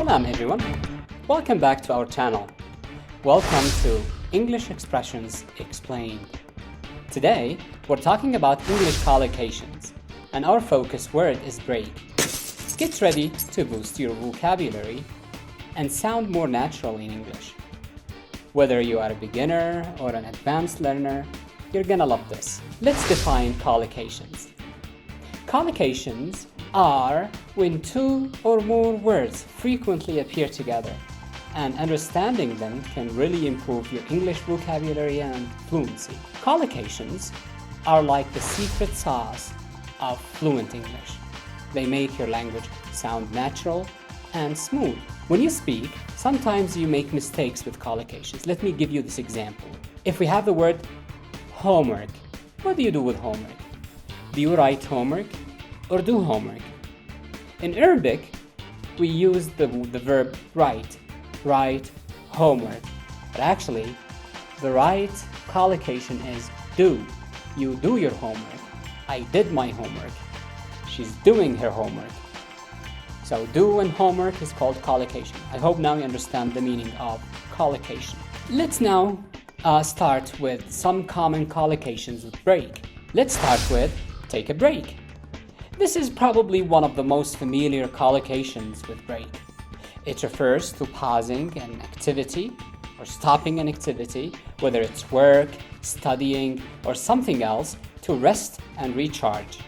Salam everyone, welcome back to our channel. Welcome to English Expressions Explained. Today, we're talking about English collocations, and our focus word is break. Get ready to boost your vocabulary and sound more natural in English. Whether you are a beginner or an advanced learner, you're gonna love this. Let's define collocations. Collocations are when two or more words frequently appear together, and understanding them can really improve your English vocabulary and fluency. Collocations are like the secret sauce of fluent English. They make your language sound natural and smooth. When you speak, sometimes you make mistakes with collocations. Let me give you this example. If we have the word homework, what do you do with homework? Do you write homework or do homework? In Arabic, we use the verb write homework. But actually, the right collocation is do. You do your homework. I did my homework. She's doing her homework. So do and homework is called collocation. I hope now you understand the meaning of collocation. Let's now start with some common collocations with break. Let's start with take a break. This is probably one of the most familiar collocations with break. It refers to pausing an activity or stopping an activity, whether it's work, studying, or something else, to rest and recharge.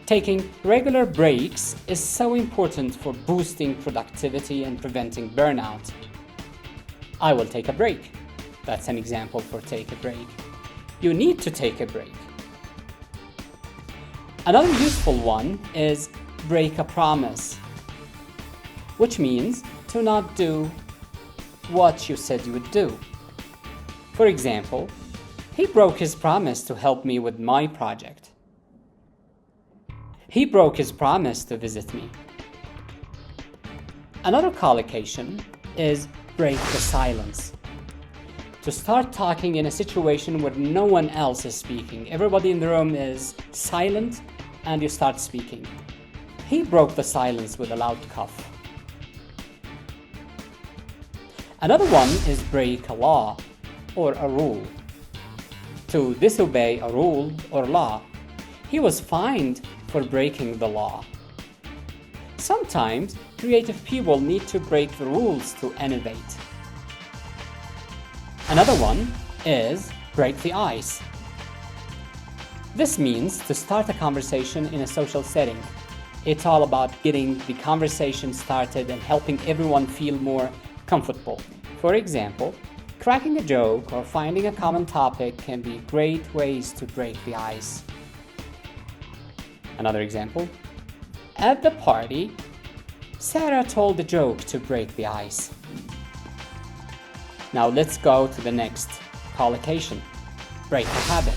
Taking regular breaks is so important for boosting productivity and preventing burnout. I will take a break. That's an example for take a break. You need to take a break. Another useful one is break a promise, which means to not do what you said you would do. For example, he broke his promise to help me with my project. He broke his promise to visit me. Another collocation is break the silence. To start talking in a situation where no one else is speaking. Everybody in the room is silent and you start speaking. He broke the silence with a loud cough. Another one is break a law or a rule. To disobey a rule or law. He was fined for breaking the law. Sometimes creative people need to break the rules to innovate. Another one is break the ice. This means to start a conversation in a social setting. It's all about getting the conversation started and helping everyone feel more comfortable. For example, cracking a joke or finding a common topic can be great ways to break the ice. Another example, at the party, Sarah told a joke to break the ice. Now let's go to the next collocation, break a habit.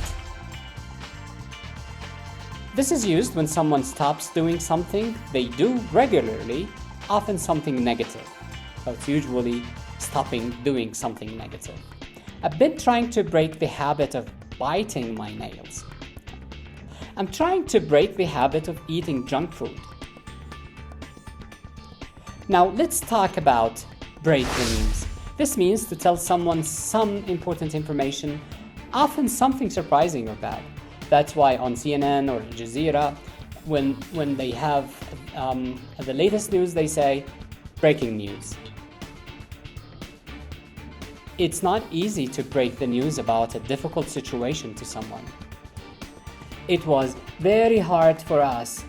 This is used when someone stops doing something they do regularly, often something negative. So it's usually stopping doing something negative. I've been trying to break the habit of biting my nails. I'm trying to break the habit of eating junk food. Now let's talk about break the news. This means to tell someone some important information, often something surprising or bad. That's why on CNN or Al Jazeera, when they have the latest news, they say, breaking news. It's not easy to break the news about a difficult situation to someone. It was very hard for us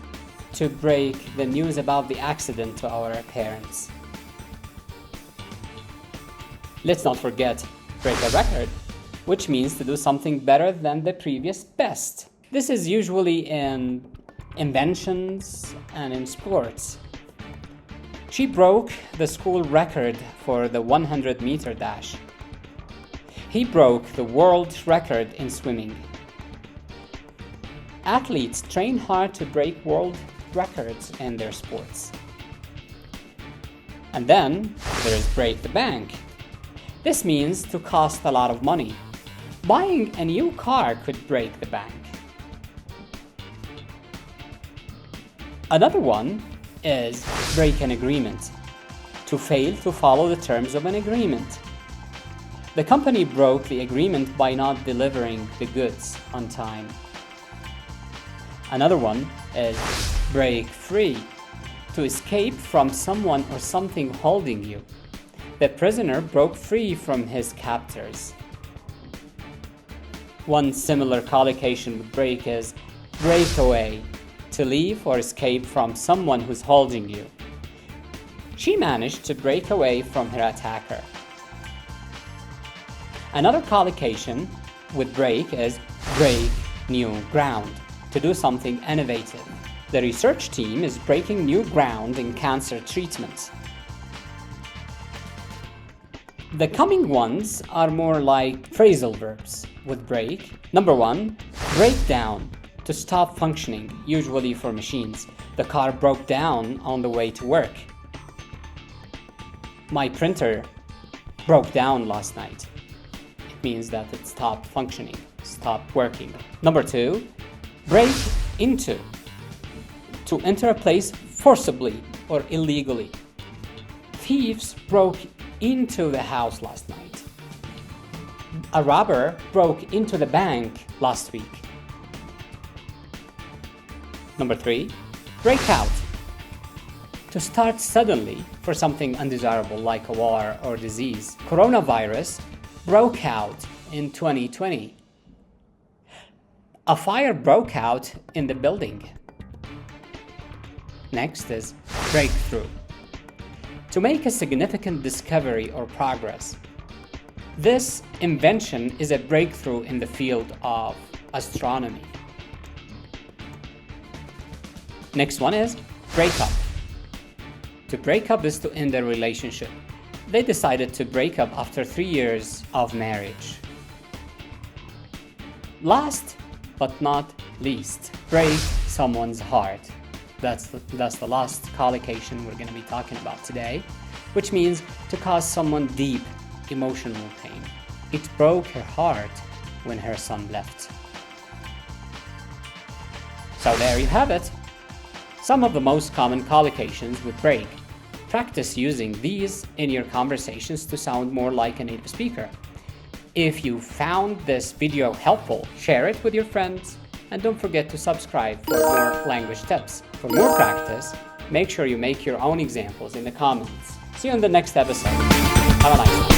to break the news about the accident to our parents. Let's not forget, break a record, which means to do something better than the previous best. This is usually in inventions and in sports. She broke the school record for the 100-meter dash. He broke the world record in swimming. Athletes train hard to break world records in their sports. And then there is break the bank. This means to cost a lot of money. Buying a new car could break the bank. Another one is break an agreement. to fail to follow the terms of an agreement. The company broke the agreement by not delivering the goods on time. Another one is break free, to escape from someone or something holding you. The prisoner broke free from his captors. One similar collocation with break is break away, to leave or escape from someone who's holding you. She managed to break away from her attacker. Another collocation with break is break new ground, to do something innovative. The research team is breaking new ground in cancer treatment. The coming ones are more like phrasal verbs with break. Number 1, break down, to stop functioning, usually for machines. The car broke down on the way to work. My printer broke down last night. It means that it stopped functioning, stopped working. Number 2, break into, to enter a place forcibly or illegally. Thieves broke into the house last night. A robber broke into the bank last week. Number 3, break out, to start suddenly for something undesirable like a war or disease. Coronavirus broke out in 2020. A fire broke out in the building. Next is breakthrough, to make a significant discovery or progress. This invention is a breakthrough in the field of astronomy. Next one is break up. To break up is to end a relationship. They decided to break up after 3 years of marriage. Last but not least, break someone's heart. That's the last collocation we're going to be talking about today, which means to cause someone deep emotional pain. It broke her heart when her son left. So there you have it. Some of the most common collocations with break. Practice using these in your conversations to sound more like a native speaker. If you found this video helpful, share it with your friends, and don't forget to subscribe for more language tips. For more practice, make sure you make your own examples in the comments. See you in the next episode. Have a nice day.